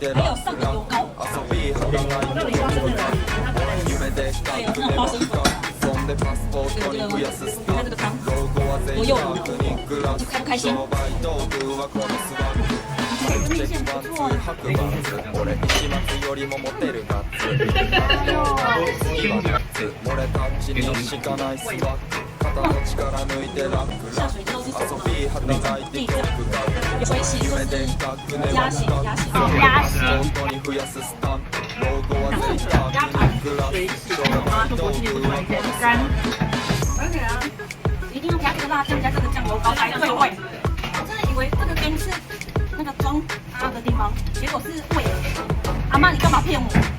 てラックラ遊び働いて夢でっかくねばっかそんでパスポートに増やすスタンプ老後は全員100人クラス商売道具はこのスワッグチェキパンツ白パンツ俺石松よりもモテるナッツ次はナッツ漏れタッチにしかないスワッグ肩の力抜いてラックラ遊び働いて曲が夢でっかくねばっか本当に増やすスタンプ老後は全員100人クラス商売道具はこのスワッグ一定要加这个辣酱加这个酱油膏才对味。我真的以为这个边是那个装的地方，结果是味。阿妈，你干嘛骗我？